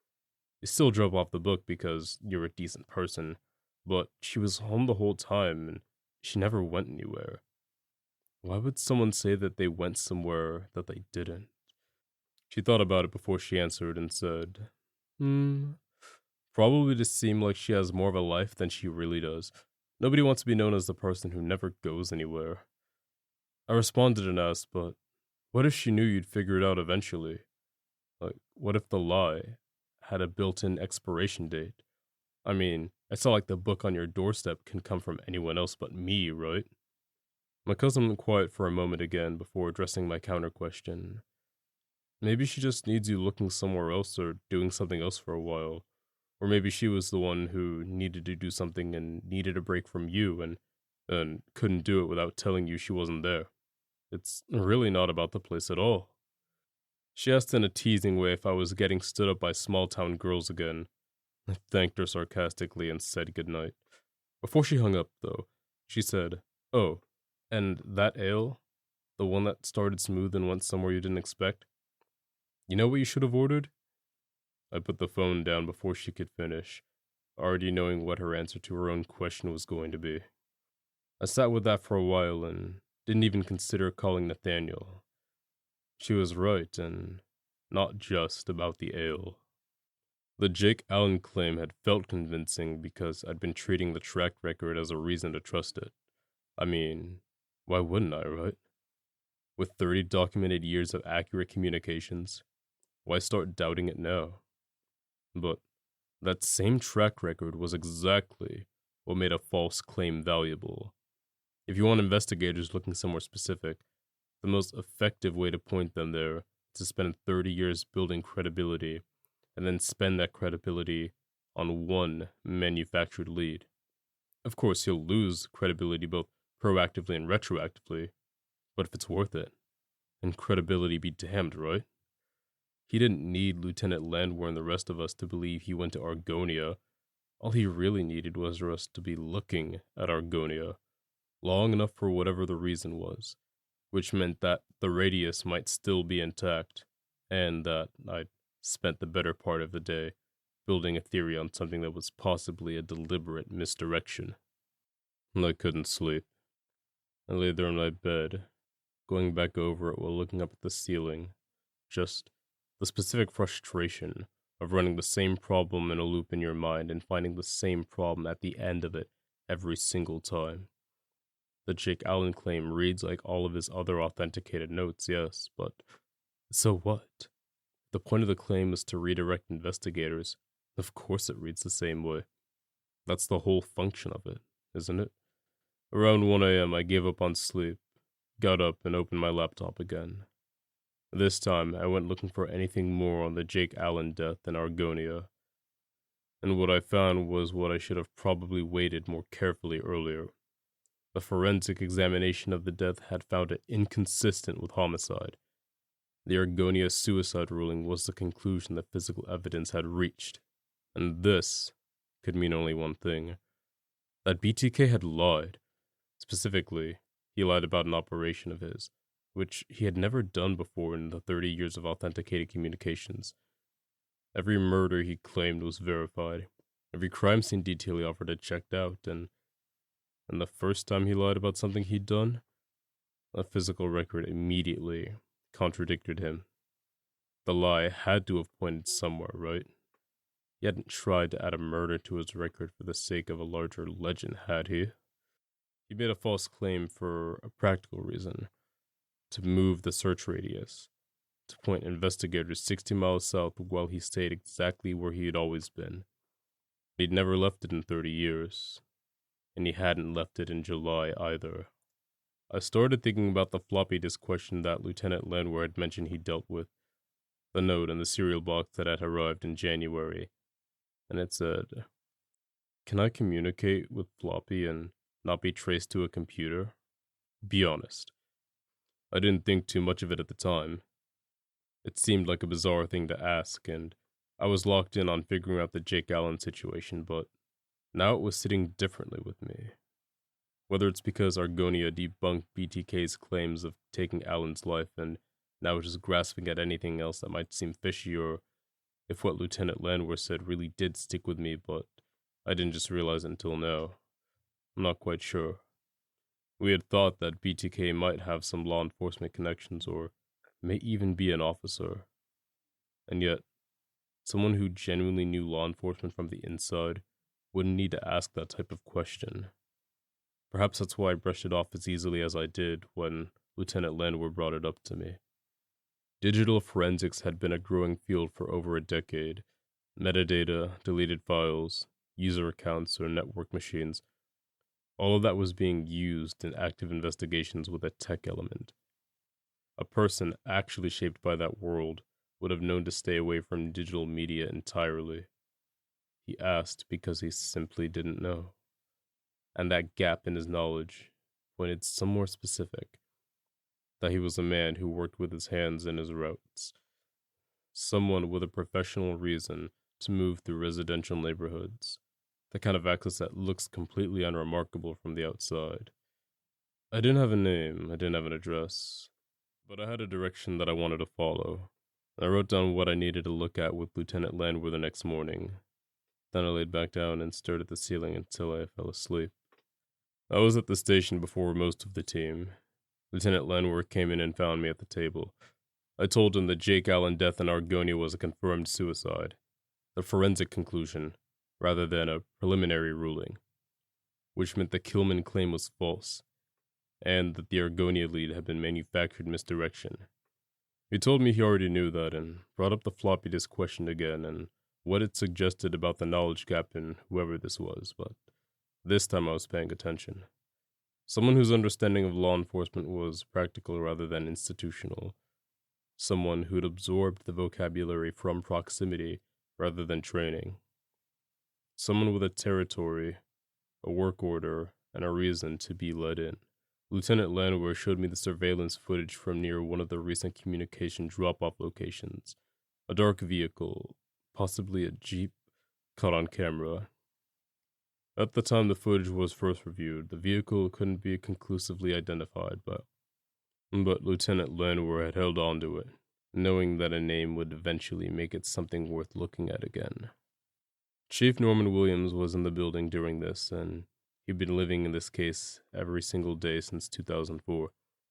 You still drop off the book because you're a decent person, but she was home the whole time and she never went anywhere. Why would someone say that they went somewhere that they didn't? She thought about it before she answered and said, probably to seem like she has more of a life than she really does. Nobody wants to be known as the person who never goes anywhere. I responded and asked, but what if she knew you'd figure it out eventually? Like, what if the lie had a built-in expiration date? I mean, it's not like the book on your doorstep can come from anyone else but me, right? My cousin went quiet for a moment again before addressing my counter question. Maybe she just needs you looking somewhere else or doing something else for a while. Or maybe she was the one who needed to do something and needed a break from you and couldn't do it without telling you she wasn't there. It's really not about the place at all. She asked in a teasing way if I was getting stood up by small town girls again. I thanked her sarcastically and said goodnight. Before she hung up, though, she said, oh, and that ale? The one that started smooth and went somewhere you didn't expect? You know what you should have ordered? I put the phone down before she could finish, already knowing what her answer to her own question was going to be. I sat with that for a while and didn't even consider calling Nathaniel. She was right, and not just about the ale. The Jake Allen claim had felt convincing because I'd been treating the track record as a reason to trust it. I mean, why wouldn't I, right? With 30 documented years of accurate communications, why start doubting it now? But that same track record was exactly what made a false claim valuable. If you want investigators looking somewhere specific, the most effective way to point them there is to spend 30 years building credibility and then spend that credibility on one manufactured lead. Of course, you'll lose credibility both proactively and retroactively, but if it's worth it, then credibility be damned, right? He didn't need Lieutenant Landwehr and the rest of us to believe he went to Argonia. All he really needed was for us to be looking at Argonia long enough for whatever the reason was, which meant that the radius might still be intact, and that I'd spent the better part of the day building a theory on something that was possibly a deliberate misdirection. I couldn't sleep. I lay there in my bed, going back over it while looking up at the ceiling, just the specific frustration of running the same problem in a loop in your mind and finding the same problem at the end of it every single time. The Jake Allen claim reads like all of his other authenticated notes, yes, but so what? The point of the claim is to redirect investigators. Of course it reads the same way. That's the whole function of it, isn't it? Around 1 a.m., I gave up on sleep, got up, and opened my laptop again. This time, I went looking for anything more on the Jake Allen death in Argonia, and what I found was what I should have probably weighted more carefully earlier. A forensic examination of the death had found it inconsistent with homicide. The Argonia suicide ruling was the conclusion that physical evidence had reached, and this could mean only one thing: that BTK had lied. Specifically, he lied about an operation of his, which he had never done before in the 30 years of authenticated communications. Every murder he claimed was verified. Every crime scene detail he offered had checked out, and the first time he lied about something he'd done, a physical record immediately contradicted him. The lie had to have pointed somewhere, right? He hadn't tried to add a murder to his record for the sake of a larger legend, had he? He made a false claim for a practical reason: to move the search radius, to point investigators 60 miles south while he stayed exactly where he had always been. He'd never left it in 30 years, and he hadn't left it in July either. I started thinking about the floppy disk question that Lieutenant Landwehr had mentioned he dealt with, the note in the cereal box that had arrived in January, and it said, "Can I communicate with floppy and not be traced to a computer?" Be honest. I didn't think too much of it at the time. It seemed like a bizarre thing to ask, and I was locked in on figuring out the Jake Allen situation, but now it was sitting differently with me. Whether it's because Argonia debunked BTK's claims of taking Allen's life and now was just grasping at anything else that might seem fishy, or if what Lieutenant Landwehr said really did stick with me, but I didn't just realize it until now. I'm not quite sure. We had thought that BTK might have some law enforcement connections, or may even be an officer. And yet, someone who genuinely knew law enforcement from the inside wouldn't need to ask that type of question. Perhaps that's why I brushed it off as easily as I did when Lieutenant Landwehr brought it up to me. Digital forensics had been a growing field for over a decade. Metadata, deleted files, user accounts, or network machines. All of that was being used in active investigations with a tech element. A person actually shaped by that world would have known to stay away from digital media entirely. He asked because he simply didn't know. And that gap in his knowledge pointed somewhere specific: that he was a man who worked with his hands and his routes. Someone with a professional reason to move through residential neighborhoods. The kind of access that looks completely unremarkable from the outside. I didn't have a name, I didn't have an address, but I had a direction that I wanted to follow. I wrote down what I needed to look at with Lieutenant Landwehr the next morning. Then I laid back down and stared at the ceiling until I fell asleep. I was at the station before most of the team. Lieutenant Landwehr came in and found me at the table. I told him the Jake Allen death in Argonia was a confirmed suicide, the forensic conclusion, rather than a preliminary ruling, which meant the Killman claim was false, and that the Argonia lead had been manufactured misdirection. He told me he already knew that, and brought up the floppy disk question again, and what it suggested about the knowledge gap in whoever this was, but this time I was paying attention. Someone whose understanding of law enforcement was practical rather than institutional. Someone who'd absorbed the vocabulary from proximity rather than training. Someone with a territory, a work order, and a reason to be let in. Lieutenant Landwehr showed me the surveillance footage from near one of the recent communication drop-off locations. A dark vehicle, possibly a jeep, caught on camera. At the time the footage was first reviewed, the vehicle couldn't be conclusively identified, but Lieutenant Landwehr had held on to it, knowing that a name would eventually make it something worth looking at again. Chief Norman Williams was in the building during this, and he'd been living in this case every single day since 2004.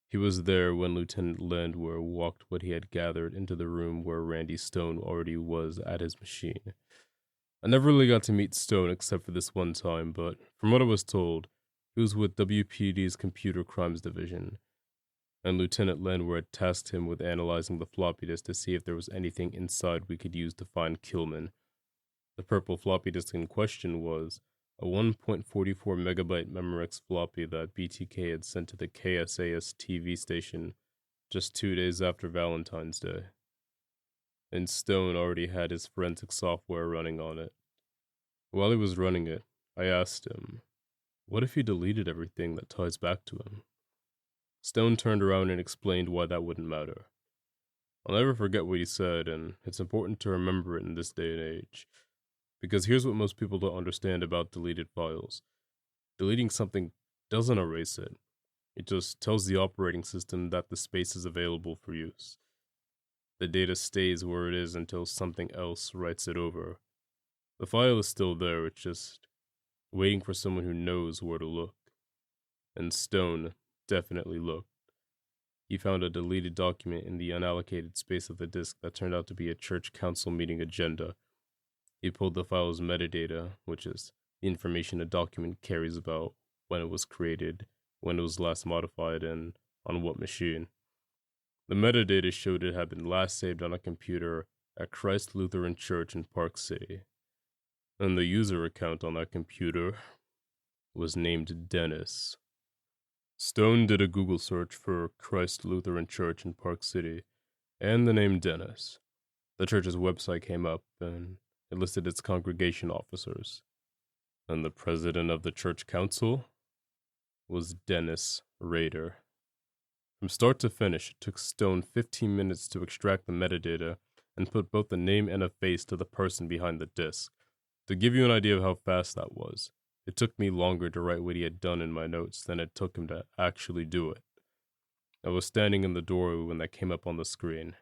He was there when Lieutenant Landwehr walked what he had gathered into the room where Randy Stone already was at his machine. I never really got to meet Stone except for this one time, but from what I was told, It was with WPD's Computer Crimes Division, and Lieutenant Landwehr had tasked him with analyzing the floppy disk to see if there was anything inside we could use to find Killman. The purple floppy disk in question was a 1.44 megabyte Memorex floppy that BTK had sent to the KSAS TV station just 2 days after Valentine's Day. And Stone already had his forensic software running on it. While he was running it, I asked him, what if he deleted everything that ties back to him? Stone turned around and explained why that wouldn't matter. I'll never forget what he said, and it's important to remember it in this day and age. Because here's what most people don't understand about deleted files. Deleting something doesn't erase it. It just tells the operating system that the space is available for use. The data stays where it is until something else writes it over. The file is still there, it's just waiting for someone who knows where to look. And Stone definitely looked. He found a deleted document in the unallocated space of the disk that turned out to be a church council meeting agenda. He pulled the file's metadata, which is the information a document carries about when it was created, when it was last modified, and on what machine. The metadata showed it had been last saved on a computer at Christ Lutheran Church in Park City. And the user account on that computer was named Dennis. Stone did a Google search for Christ Lutheran Church in Park City, and the name Dennis. The church's website came up, and it listed its congregation officers. And the president of the church council was Dennis Rader. From start to finish, it took Stone 15 minutes to extract the metadata and put both a name and a face to the person behind the disk. To give you an idea of how fast that was, it took me longer to write what he had done in my notes than it took him to actually do it. I was standing in the doorway when that came up on the screen,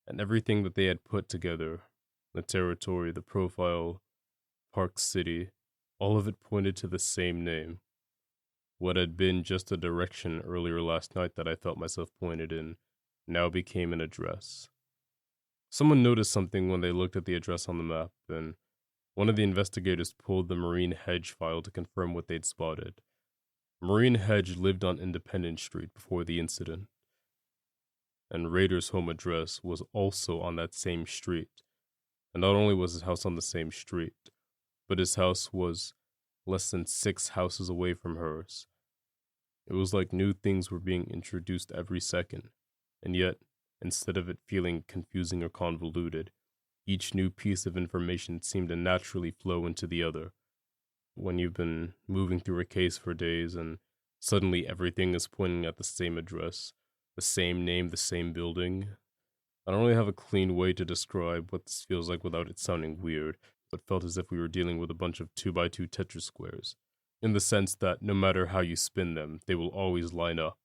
and everything that they had put together, the territory, the profile, Park City, all of it pointed to the same name. What had been just a direction earlier last night that I felt myself pointed in now became an address. Someone noticed something when they looked at the address on the map, and one of the investigators pulled the Marine Hedge file to confirm what they'd spotted. Marine Hedge lived on Independence Street before the incident, and Rader's home address was also on that same street. And not only was his house on the same street, but his house was less than 6 houses away from hers. It was like new things were being introduced every second, and yet, instead of it feeling confusing or convoluted, each new piece of information seemed to naturally flow into the other. When you've been moving through a case for days and suddenly everything is pointing at the same address, the same name, the same building. I don't really have a clean way to describe what this feels like without it sounding weird, but felt as if we were dealing with a bunch of 2x2 Tetris squares, in the sense that no matter how you spin them, they will always line up.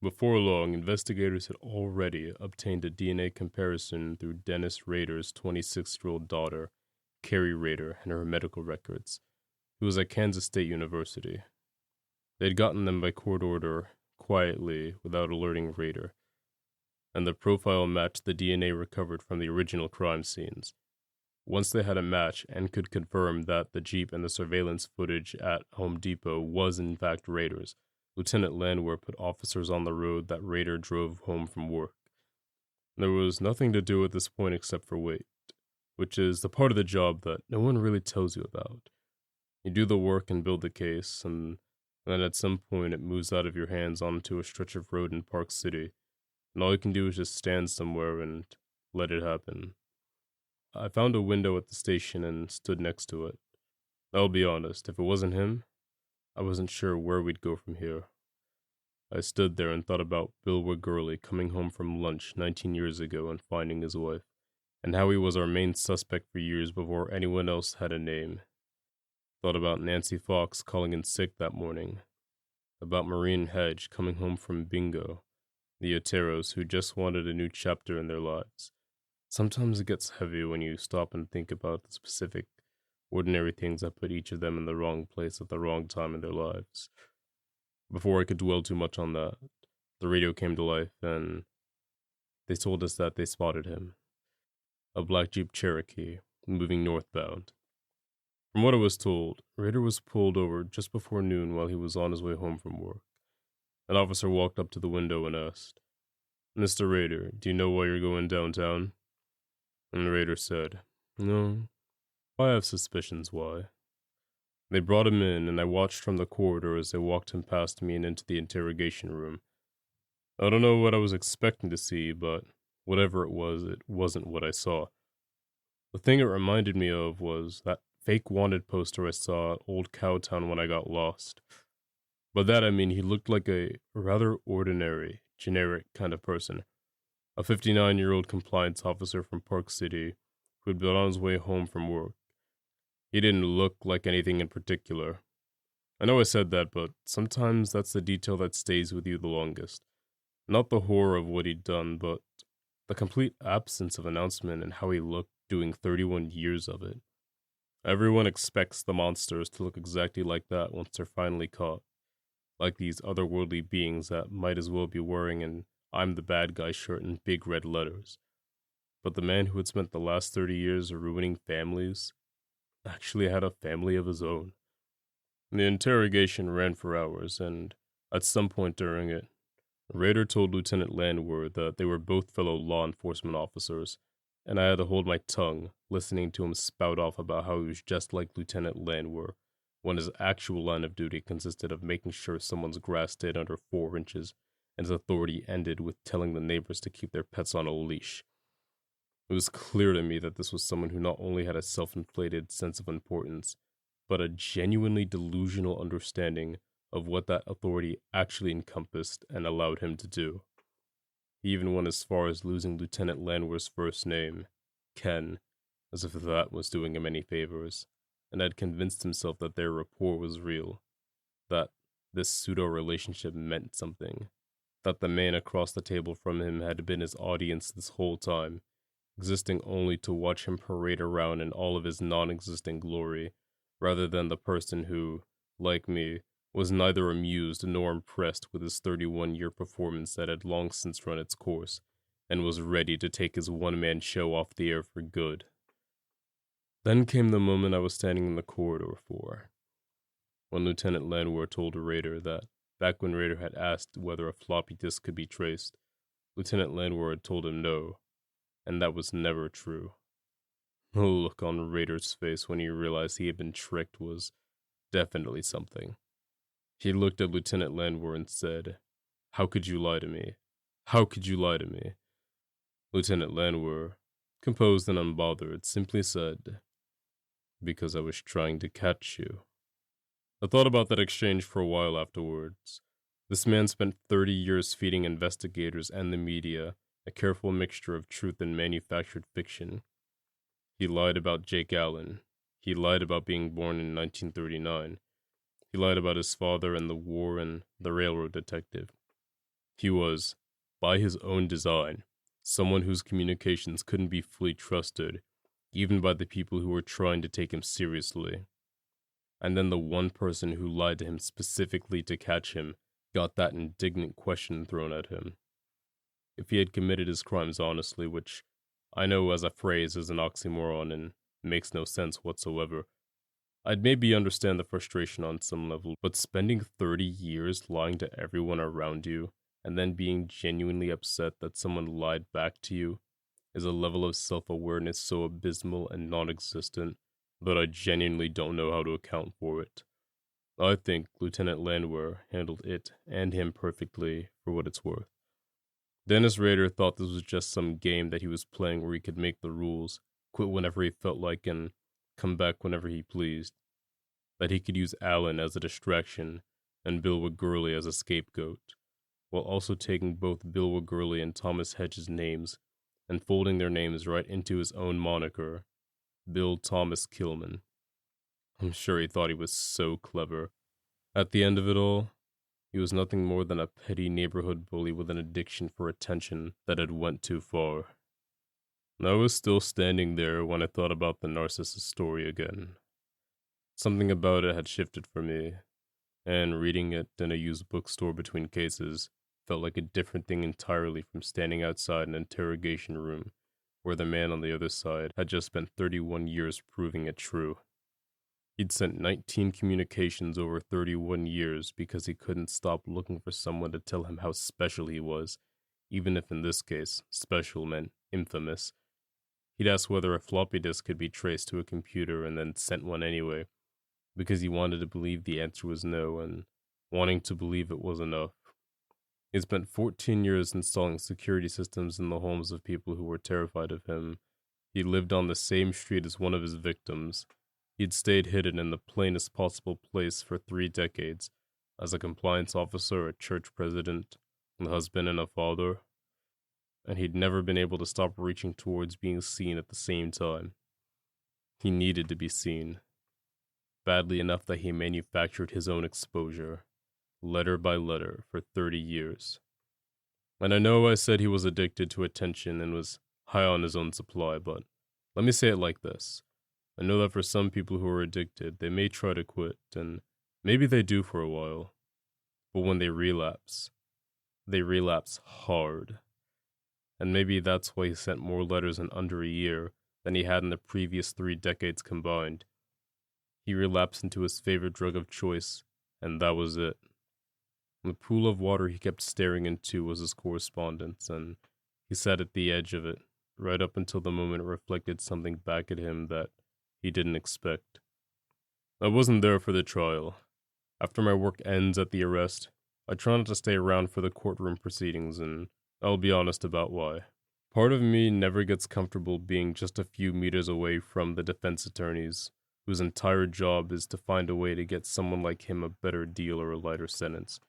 Before long, investigators had already obtained a DNA comparison through Dennis Rader's 26-year-old daughter, Carrie Rader, and her medical records, who was at Kansas State University. They'd gotten them by court order, quietly, without alerting Rader, and the profile matched the DNA recovered from the original crime scenes. Once they had a match and could confirm that the Jeep and the surveillance footage at Home Depot was in fact Rader's, Lieutenant Landwehr put officers on the road that Rader drove home from work. There was nothing to do at this point except for wait, which is the part of the job that no one really tells you about. You do the work and build the case, and then at some point it moves out of your hands onto a stretch of road in Park City, and all you can do is just stand somewhere and let it happen. I found a window at the station and stood next to it. I'll be honest, if it wasn't him, I wasn't sure where we'd go from here. I stood there and thought about Bill Gurley coming home from lunch 19 years ago and finding his wife, and how he was our main suspect for years before anyone else had a name. Thought about Nancy Fox calling in sick that morning, about Marine Hedge coming home from bingo, the Oteros who just wanted a new chapter in their lives. Sometimes it gets heavy when you stop and think about the specific, ordinary things that put each of them in the wrong place at the wrong time in their lives. Before I could dwell too much on that, the radio came to life, and they told us that they spotted him. A black Jeep Cherokee, moving northbound. From what I was told, Raider was pulled over just before noon while he was on his way home from work. An officer walked up to the window and asked, "Mr. Raider, do you know why you're going downtown?" And Raider said, "No, I have suspicions why." They brought him in, and I watched from the corridor as they walked him past me and into the interrogation room. I don't know what I was expecting to see, but whatever it wasn't what I saw. The thing it reminded me of was that fake wanted poster I saw at Old Cowtown when I got lost. By that I mean he looked like a rather ordinary, generic kind of person. A 59-year-old compliance officer from Park City who had been on his way home from work. He didn't look like anything in particular. I know I said that, but sometimes that's the detail that stays with you the longest. Not the horror of what he'd done, but the complete absence of announcement and how he looked doing 31 years of it. Everyone expects the monsters to look exactly like that once they're finally caught. Like these otherworldly beings that might as well be wearing an "I'm the bad guy" shirt in big red letters. But the man who had spent the last 30 years ruining families actually had a family of his own. The interrogation ran for hours, and at some point during it, Raider told Lieutenant Landwehr that they were both fellow law enforcement officers, and I had to hold my tongue listening to him spout off about how he was just like Lieutenant Landwehr, when his actual line of duty consisted of making sure someone's grass stayed under 4 inches, and his authority ended with telling the neighbors to keep their pets on a leash. It was clear to me that this was someone who not only had a self-inflated sense of importance, but a genuinely delusional understanding of what that authority actually encompassed and allowed him to do. He even went as far as losing Lieutenant Landwehr's first name, Ken, as if that was doing him any favors, and had convinced himself that their rapport was real, that this pseudo-relationship meant something, that the man across the table from him had been his audience this whole time, existing only to watch him parade around in all of his non-existent glory, rather than the person who, like me, was neither amused nor impressed with his 31-year performance that had long since run its course, and was ready to take his one-man show off the air for good. Then came the moment I was standing in the corridor for, when Lieutenant Landwehr told Raider that, back when Raider had asked whether a floppy disk could be traced, Lieutenant Landwehr had told him no, and that was never true. The look on Raider's face when he realized he had been tricked was definitely something. He looked at Lieutenant Landwehr and said, "How could you lie to me? How could you lie to me?" Lieutenant Landwehr, composed and unbothered, simply said, "Because I was trying to catch you." I thought about that exchange for a while afterwards. This man spent 30 years feeding investigators and the media a careful mixture of truth and manufactured fiction. He lied about Jake Allen. He lied about being born in 1939. He lied about his father and the war and the railroad detective. He was, by his own design, someone whose communications couldn't be fully trusted, even by the people who were trying to take him seriously. And then the one person who lied to him specifically to catch him got that indignant question thrown at him. If he had committed his crimes honestly, which I know as a phrase is an oxymoron and makes no sense whatsoever, I'd maybe understand the frustration on some level, but spending 30 years lying to everyone around you and then being genuinely upset that someone lied back to you is a level of self-awareness so abysmal and non-existent that I genuinely don't know how to account for it. I think Lieutenant Landwehr handled it and him perfectly for what it's worth. Dennis Rader thought this was just some game that he was playing where he could make the rules, quit whenever he felt like, and come back whenever he pleased. That he could use Allen as a distraction and Bill Wigurley as a scapegoat, while also taking both Bill Wigurley and Thomas Hedges' names and folding their names right into his own moniker, Bill Thomas Killman. I'm sure he thought he was so clever. At the end of it all, he was nothing more than a petty neighborhood bully with an addiction for attention that had went too far. I was still standing there when I thought about the narcissist story again. Something about it had shifted for me, and reading it in a used bookstore between cases felt like a different thing entirely from standing outside an interrogation room where the man on the other side had just spent 31 years proving it true. He'd sent 19 communications over 31 years because he couldn't stop looking for someone to tell him how special he was, even if in this case, special meant infamous. He'd asked whether a floppy disk could be traced to a computer and then sent one anyway, because he wanted to believe the answer was no, and wanting to believe it was enough. He spent 14 years installing security systems in the homes of people who were terrified of him. He lived on the same street as one of his victims. He'd stayed hidden in the plainest possible place for 3 decades, as a compliance officer, a church president, a husband, and a father. And he'd never been able to stop reaching towards being seen at the same time. He needed to be seen, badly enough that he manufactured his own exposure, letter by letter, for 30 years. And I know I said he was addicted to attention and was high on his own supply, but let me say it like this. I know that for some people who are addicted, they may try to quit, and maybe they do for a while. But when they relapse hard. And maybe that's why he sent more letters in under a year than he had in the previous 3 decades combined. He relapsed into his favorite drug of choice, and that was it. The pool of water he kept staring into was his correspondence, and he sat at the edge of it, right up until the moment it reflected something back at him that he didn't expect. I wasn't there for the trial. After my work ends at the arrest, I try not to stay around for the courtroom proceedings, and I'll be honest about why. Part of me never gets comfortable being just a few meters away from the defense attorneys, whose entire job is to find a way to get someone like him a better deal or a lighter sentence.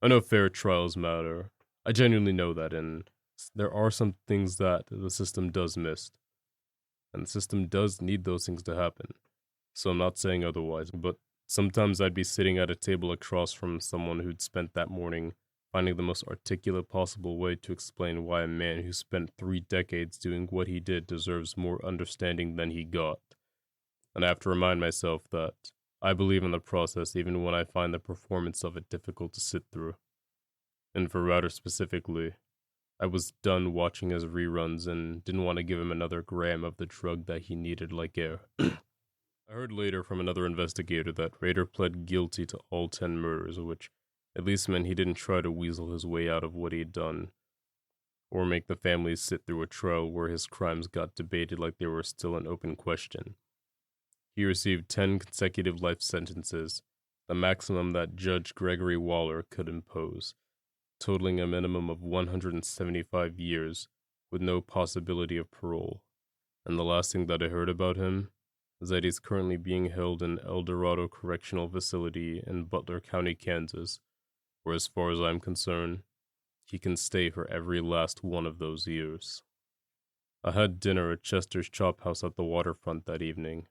I know fair trials matter. I genuinely know that, and there are some things that the system does miss. And the system does need those things to happen. So I'm not saying otherwise, but sometimes I'd be sitting at a table across from someone who'd spent that morning finding the most articulate possible way to explain why a man who spent 3 decades doing what he did deserves more understanding than he got. And I have to remind myself that I believe in the process even when I find the performance of it difficult to sit through. And for Router specifically, I was done watching his reruns and didn't want to give him another gram of the drug that he needed like air. I heard later from another investigator that Rader pled guilty to all 10 murders, which at least meant he didn't try to weasel his way out of what he'd done, or make the families sit through a trial where his crimes got debated like they were still an open question. He received 10 consecutive life sentences, the maximum that Judge Gregory Waller could impose, totaling a minimum of 175 years with no possibility of parole. And the last thing that I heard about him is that he's currently being held in El Dorado Correctional Facility in Butler County, Kansas, where as far as I'm concerned, he can stay for every last one of those years. I had dinner at Chester's Chop House at the waterfront that evening.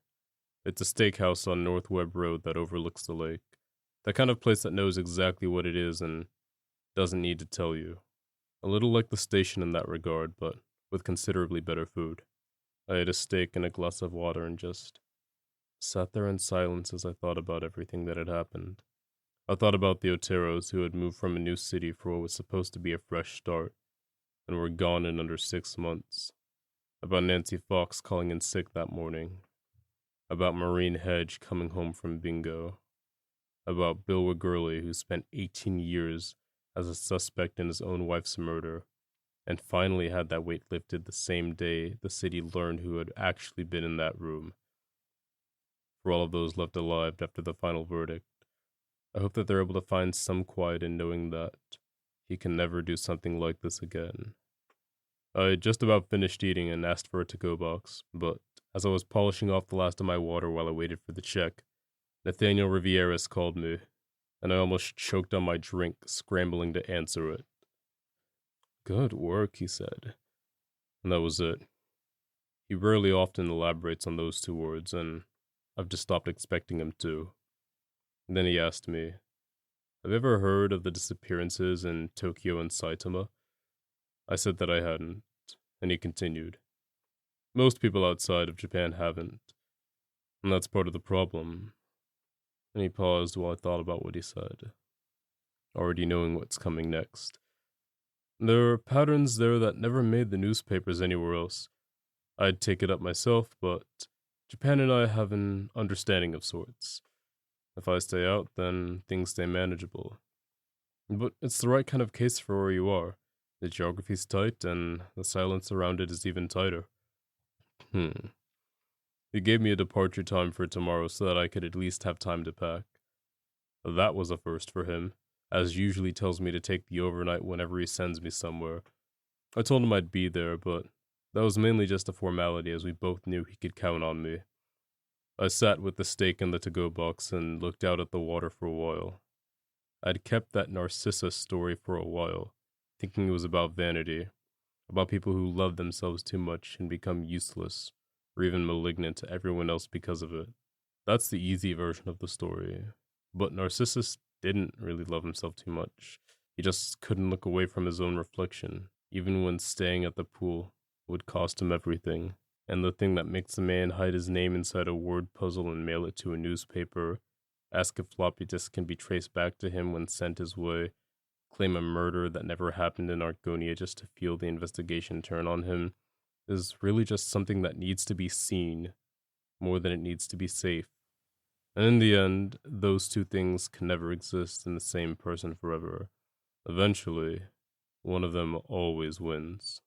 It's a steakhouse on North Webb Road that overlooks the lake. The kind of place that knows exactly what it is and doesn't need to tell you. A little like the station in that regard, but with considerably better food. I ate a steak and a glass of water and just sat there in silence as I thought about everything that had happened. I thought about the Oteros who had moved from a new city for what was supposed to be a fresh start, and were gone in under 6 months. About Nancy Fox calling in sick that morning. About Maureen Hedge coming home from bingo. About Bill Wigurley, who spent 18 years as a suspect in his own wife's murder, and finally had that weight lifted the same day the city learned who had actually been in that room. For all of those left alive after the final verdict, I hope that they're able to find some quiet in knowing that he can never do something like this again. I had just about finished eating and asked for a to-go box, but as I was polishing off the last of my water while I waited for the check, Nathaniel Rivieras called me, and I almost choked on my drink, scrambling to answer it. "Good work," he said. And that was it. He rarely often elaborates on those 2 words, and I've just stopped expecting him to. And then he asked me, "Have you ever heard of the disappearances in Tokyo and Saitama?" I said that I hadn't, and he continued, "Most people outside of Japan haven't, and that's part of the problem." And he paused while I thought about what he said, already knowing what's coming next. "There are patterns there that never made the newspapers anywhere else. I'd take it up myself, but Japan and I have an understanding of sorts. If I stay out, then things stay manageable. But it's the right kind of case for where you are. The geography's tight, and the silence around it is even tighter. Hmm. He gave me a departure time for tomorrow so that I could at least have time to pack. That was a first for him, as usually tells me to take the overnight whenever he sends me somewhere. I told him I'd be there, but that was mainly just a formality as we both knew he could count on me. I sat with the steak in the to-go box and looked out at the water for a while. I'd kept that Narcissus story for a while, thinking it was about vanity, about people who love themselves too much and become useless, or even malignant to everyone else because of it. That's the easy version of the story. But Narcissus didn't really love himself too much. He just couldn't look away from his own reflection, even when staying at the pool would cost him everything. And the thing that makes a man hide his name inside a word puzzle and mail it to a newspaper, ask if floppy disks can be traced back to him when sent his way, claim a murder that never happened in Argonia just to feel the investigation turn on him, is really just something that needs to be seen more than it needs to be safe. And in the end, those two things can never exist in the same person forever. Eventually, one of them always wins.